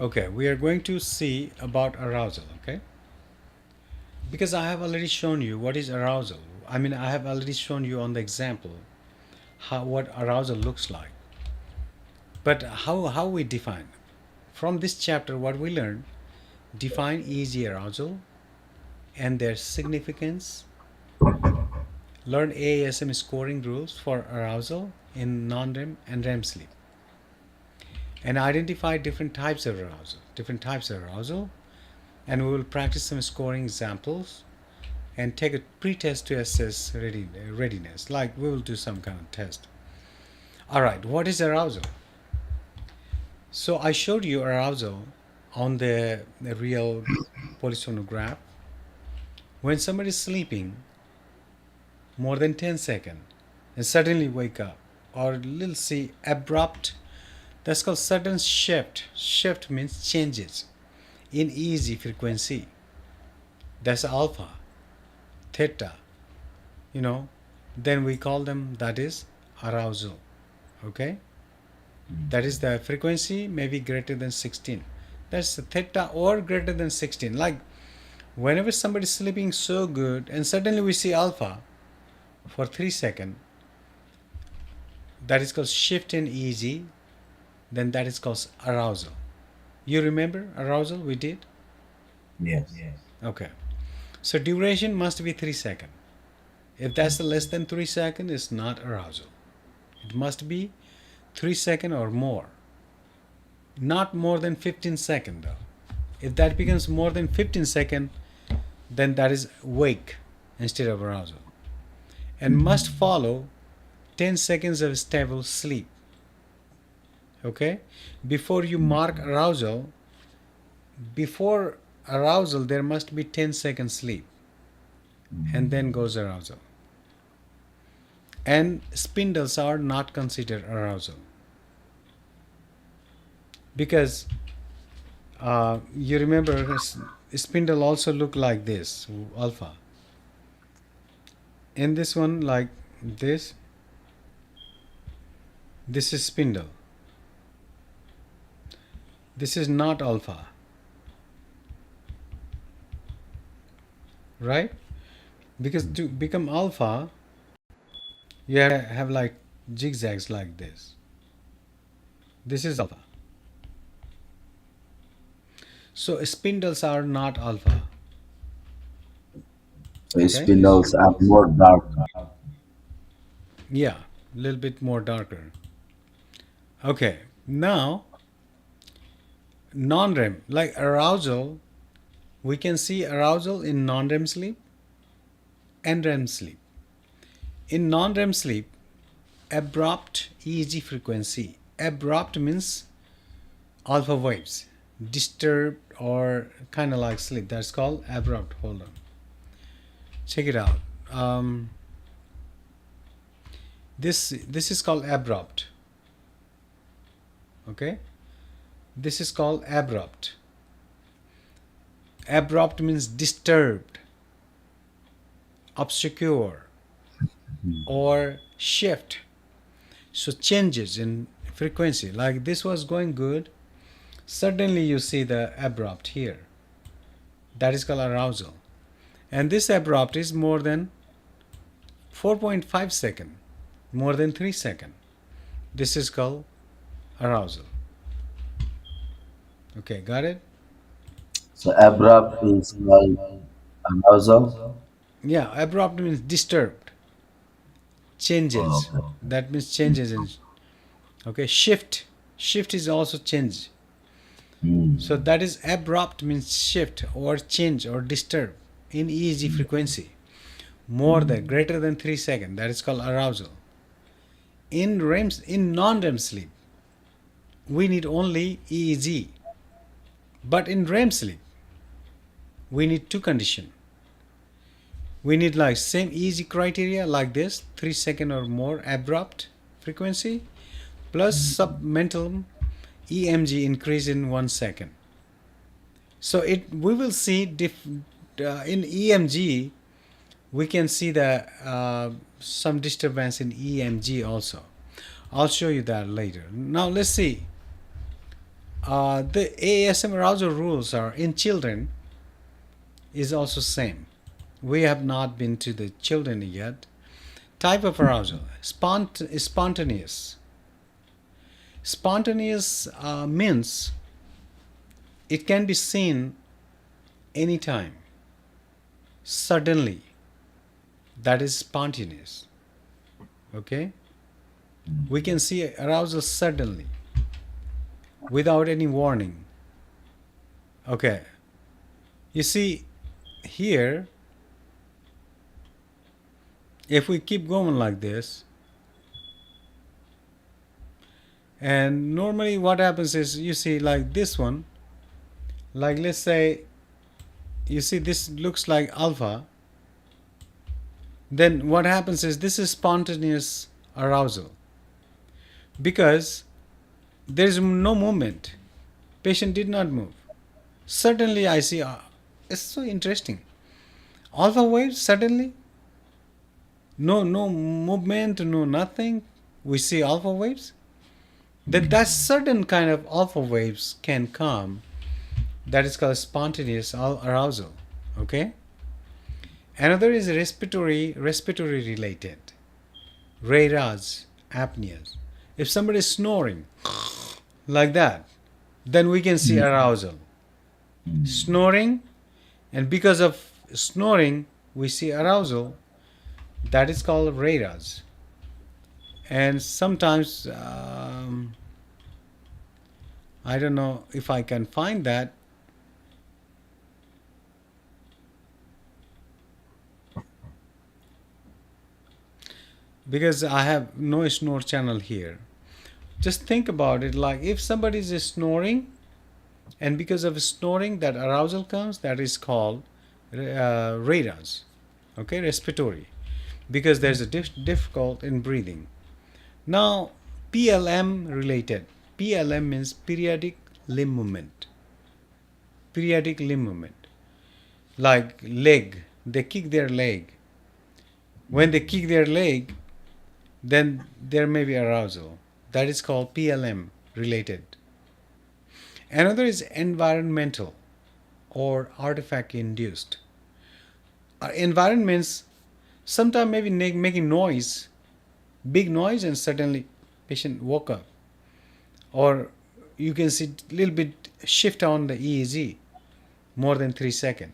Okay, we are going to see about arousal, okay? Because I have already shown you what is arousal. I mean, I have already shown you on the example how what arousal looks like. But how we define? From this chapter, what we learned, define easy arousal and their significance, learn AASM scoring rules for arousal in non-REM and REM sleep, and identify different types of arousal, and we will practice some scoring examples and take a pre-test to assess readiness, like we will do some kind of test. All right, what is arousal? So I showed you arousal on the real polysomnograph. When somebody is sleeping more than 10 seconds and suddenly wake up, or little see abrupt, that's called sudden shift. Shift means changes in easy frequency. That's alpha, theta, you know, then we call them, that is arousal. Okay, that is the frequency may be greater than 16. That's theta or greater than 16. Like whenever somebody is sleeping so good and suddenly we see alpha for 3 seconds, that is called shift in easy, then that is called arousal. You remember arousal we did? Yes. Okay, so duration must be 3 seconds. If that's less than 3 seconds, it's not arousal. It must be 3 seconds or more. Not more than 15 seconds though. If that becomes more than 15 seconds, then that is wake instead of arousal. And must follow 10 seconds of stable sleep. Okay? Before you mark arousal, before arousal there must be 10 seconds sleep. And then goes arousal. And spindles are not considered arousal. Because you remember spindle also look like this, alpha. In this one, like this is spindle. This is not alpha, right? Because to become alpha, you have like zigzags like this. This is alpha. So spindles are not alpha. So Okay? spindles are more dark. Yeah, a little bit more darker. Okay, now non-REM, like arousal, we can see arousal in non-REM sleep and REM sleep. In non-REM sleep, abrupt EEG frequency. Abrupt means alpha waves, disturbed or kind of like sleep. That's called abrupt. Hold on. Check it out. This is called abrupt. Okay? This is called abrupt. Abrupt means disturbed, obscure, or shift. So changes in frequency. Like this was going good, suddenly you see the abrupt here. That is called arousal. And this abrupt is more than 4.5 second, more than 3 second. This is called arousal. Okay, got it? So abrupt is called arousal. Yeah, abrupt means disturbed, Oh, changes. okay. That means changes in, okay, shift. Shift is also change. So Mm. that is abrupt means shift or change or disturb in EEG frequency more than greater than 3 seconds. That is called arousal. In non-REM sleep, we need only EEG. But in REM sleep, we need two conditions. We need like same EEG criteria like this, 3 second or more abrupt frequency plus submental EMG increase in 1 second. So we will see in EMG we can see the some disturbance in EMG also. I'll show you that later. Now let's see. The ASM arousal rules are in children is also same. We have not been to the children yet. Type of arousal: spontaneous. Spontaneous means it can be seen anytime, suddenly. That is spontaneous. Okay, we can see arousal suddenly, without any warning. Okay, you see here, if we keep going like this, and normally what happens is, you see like this one, like let's say, you see this looks like alpha, then what happens is this is spontaneous arousal, because there is no movement. Patient did not move. Suddenly I see, it's so interesting. Alpha waves suddenly, no movement, no nothing. We see alpha waves. That certain kind of alpha waves can come. That is called spontaneous arousal. Okay. Another is respiratory related. RARAs, apneas. If somebody is snoring like that, then we can see arousal. Snoring, and because of snoring, we see arousal. That is called RARAs. And sometimes, I don't know if I can find that. Because I have no snore channel here. Just think about it, like if somebody is snoring, and because of snoring that arousal comes, that is called RARAs. Okay, respiratory, because there's a difficult in breathing. Now, PLM related. PLM means periodic limb movement. Periodic limb movement. Like leg, they kick their leg. When they kick their leg, then there may be arousal. That is called PLM related. Another is environmental or artifact induced. Environments sometimes maybe making noise, big noise, and suddenly patient woke up. Or you can see a little bit shift on the EEG, more than 3 seconds.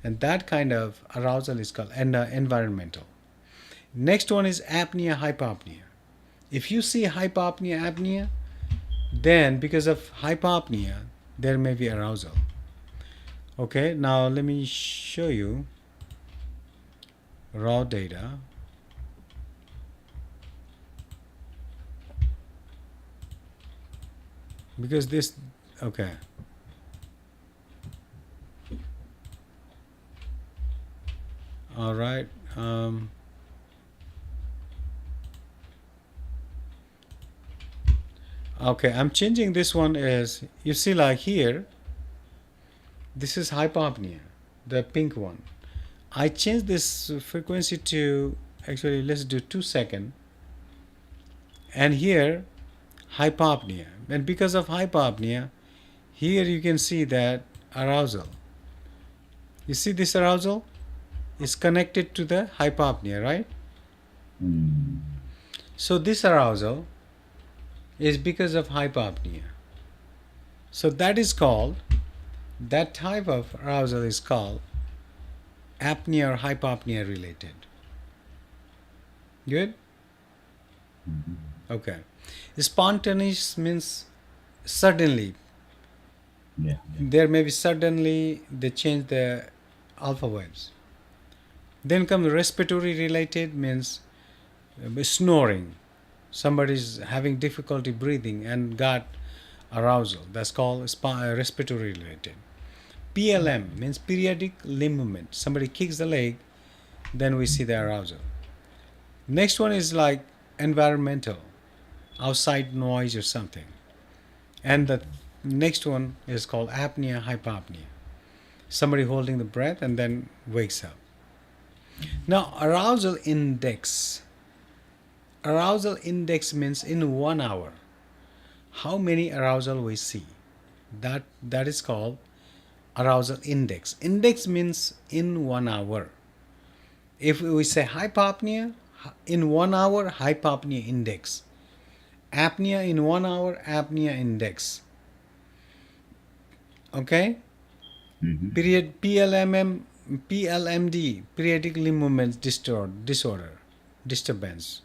And that kind of arousal is called environmental. Next one is apnea, hypopnea. If you see hypopnea, apnea, then because of hypopnea, there may be arousal. Okay, now let me show you raw data. Because this, okay. All right. Okay, I'm changing this one as, you see like here, this is hypopnea, the pink one. I changed this frequency to, actually let's do 2 seconds. And here, hypopnea. And because of hypopnea, here you can see that arousal. You see this arousal is connected to the hypopnea, right? So this arousal is because of hypopnea. So that is called, that type of arousal is called apnea or hypopnea related. Good? Okay. Spontaneous means suddenly. Yeah. There may be suddenly they change the alpha waves. Then comes respiratory related, means snoring. Somebody is having difficulty breathing and got arousal. That's called respiratory related. PLM means periodic limb movement. Somebody kicks the leg, then we see the arousal. Next one is like environmental, outside noise or something. And the next one is called apnea, hypopnea. Somebody holding the breath and then wakes up. Now, arousal index. Arousal index means in 1 hour, how many arousal we see. That is called arousal index. Index means in 1 hour. If we say hypopnea, in 1 hour, hypopnea index. Apnea in 1 hour, apnea index. Okay? Mm-hmm. Period PLMD, periodic limb movement disorder, disturbance.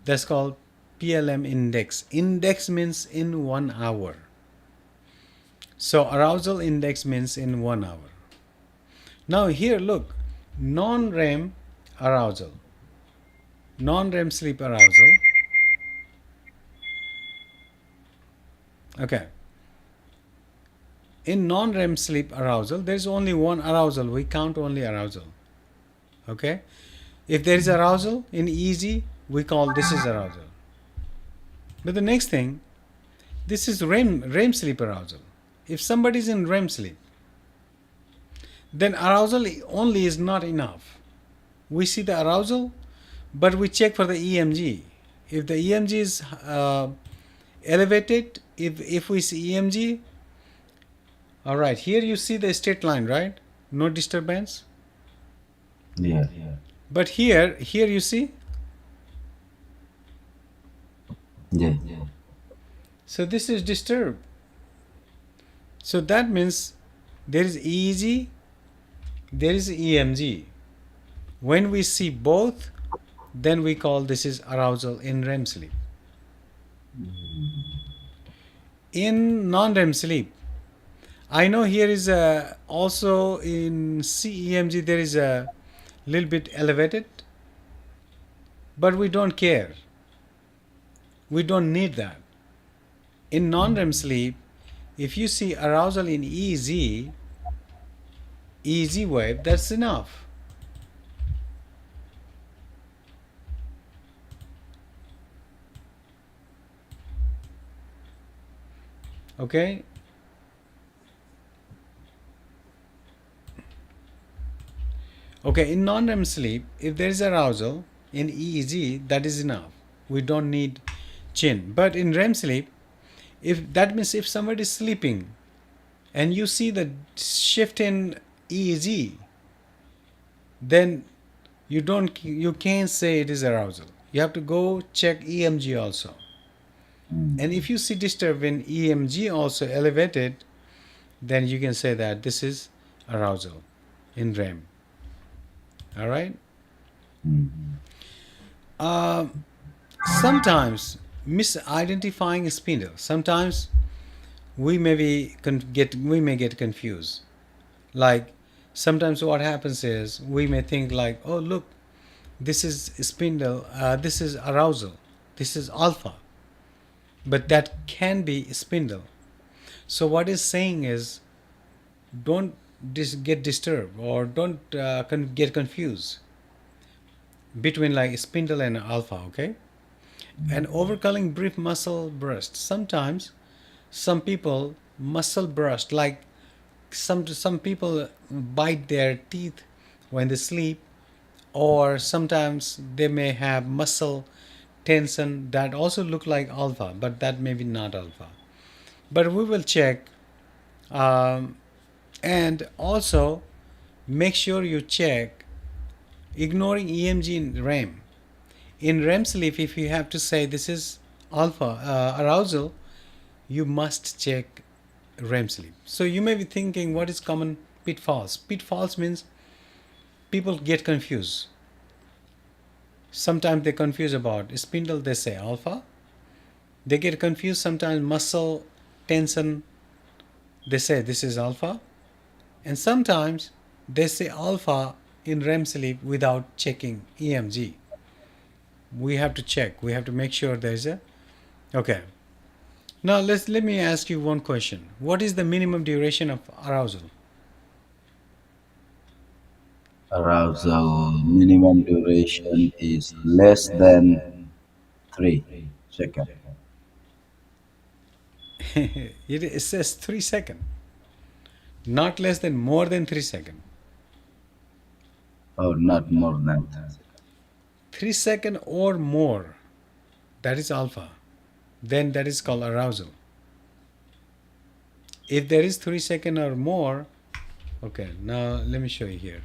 That's called PLM index. Index means in 1 hour. So arousal index means in 1 hour. Now here look, non-REM arousal. Non-REM sleep arousal. Okay. In non-REM sleep arousal, there is only one arousal. We count only arousal. Okay. If there is arousal in EEG, we call this is arousal. But the next thing, this is REM sleep arousal. If somebody is in REM sleep, then arousal only is not enough. We see the arousal, but we check for the EMG. If the EMG is elevated, if we see EMG, all right, here you see the straight line, right? No disturbance. Yeah. But here you see, Yeah. so this is disturbed. So that means there is EEG, there is EMG. When we see both, then we call this is arousal in REM sleep. In non-REM sleep, I know here is also in CEMG there is a little bit elevated, but we don't care. We don't need that. In non-REM sleep, if you see arousal in EEG wave, that's enough. Okay? Okay, in non-REM sleep, if there is arousal in EEG, that is enough. We don't need chin. But in REM sleep, if that means if somebody is sleeping and you see the shift in EEG, then you can't say it is arousal. You have to go check EMG also. And if you see disturb in EMG also elevated, then you can say that this is arousal in REM. All right. Sometimes misidentifying spindle. Sometimes we may get confused. Like sometimes what happens is we may think like, oh look, this is spindle, this is arousal, this is alpha, but that can be spindle. So what is saying is don't get disturbed or don't get confused between like spindle and alpha. Okay. And overcalling brief muscle burst. Sometimes some people muscle burst, like some people bite their teeth when they sleep, or sometimes they may have muscle tension that also look like alpha, but that may be not alpha. But we will check, um, and also make sure you check ignoring EMG in REM. In REM sleep, if you have to say this is alpha arousal, you must check REM sleep. So you may be thinking, what is common pitfalls? Pitfalls means people get confused. Sometimes they confuse about spindle, they say alpha. They get confused sometimes muscle tension, they say this is alpha. And sometimes they say alpha in REM sleep without checking EMG. We have to check. We have to make sure there is a okay. Now let me ask you one question. What is the minimum duration of arousal? Arousal minimum duration is less than 3 seconds. It says 3 seconds, not less than more than 3 seconds. Or not more than 3 seconds. 3 seconds or more, that is alpha. Then that is called arousal. If there is 3 seconds or more, okay, now let me show you here.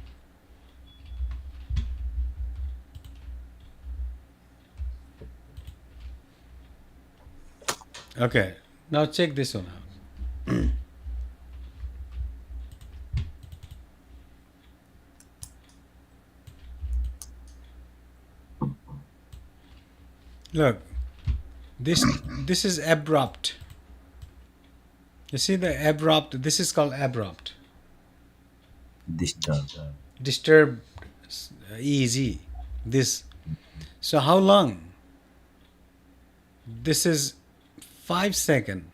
Okay, now check this one out. Look, this is abrupt. You see the abrupt, this is called abrupt. Disturb. Disturbed, easy. This. So how long? This is 5 second,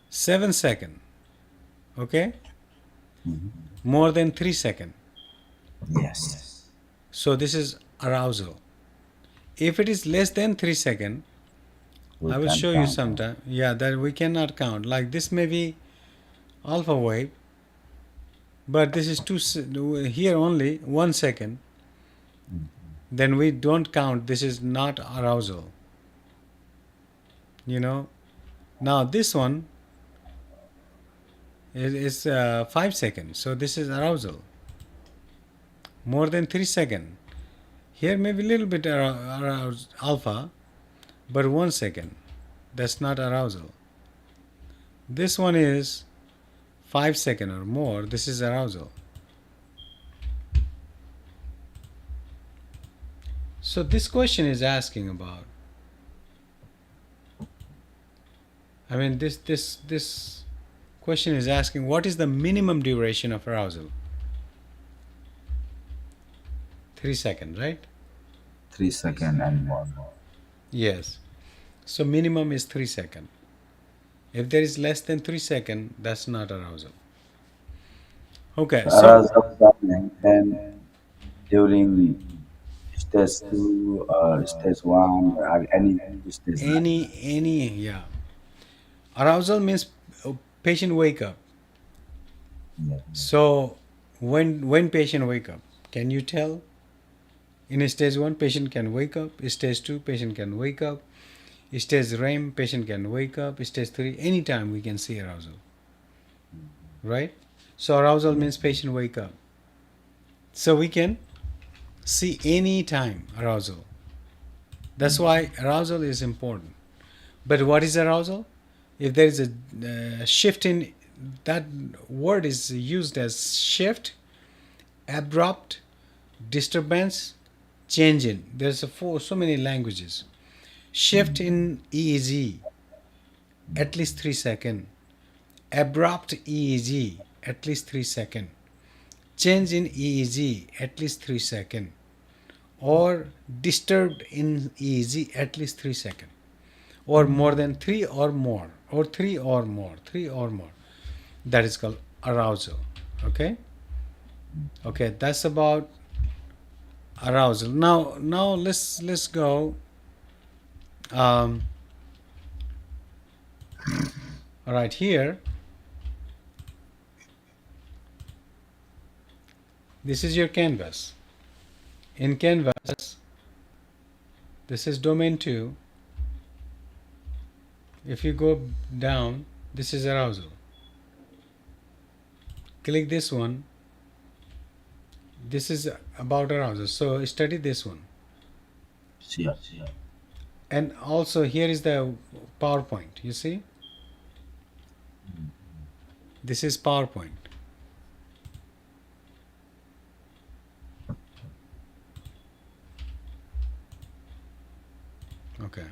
7 second. Okay, more than 3 second. Yes. So this is arousal. If it is less than 3 second, We I will can show you count. sometime. Yeah, that we cannot count. Like this may be alpha wave, but this is here only 1 second. Then we don't count. This is not arousal. You know. Now this one is 5 seconds. So this is arousal. More than 3 second. Here maybe a little bit aroused alpha, but 1 second. That's not arousal. This one is 5 second or more. This is arousal. So this question is asking about. I mean, this question is asking what is the minimum duration of arousal? 3 seconds, right? 3 seconds and more. Yes. So minimum is 3 seconds. If there is less than 3 seconds, that's not arousal. Okay. So Arousal can maintain during stage 2 or stage 1 or any stage like any yeah. Arousal means patient wake up. that. So when patient wake up, can you tell? In stage 1, patient can wake up. Stage 2, patient can wake up. Stage REM, patient can wake up. Stage 3, anytime we can see arousal. Right? So arousal means patient wake up. So we can see any time arousal. That's why arousal is important. But what is arousal? If there is a shift in, that word is used as shift, abrupt, disturbance, change in. There's so many languages. Shift in EEG, at least 3 seconds. Abrupt EEG, at least 3 seconds. Change in EEG, at least 3 seconds. Or disturbed in EEG, at least 3 seconds. Or more than three or more. Or three or more. Three or more. That is called arousal. Okay? Okay, that's about arousal. Now let's go. Um, all right, here. This is your canvas. In canvas, this is domain 2. If you go down, this is arousal. Click this one. This is about arousal. So study this one. Sure. And also here is the PowerPoint. You see? This is PowerPoint. Okay.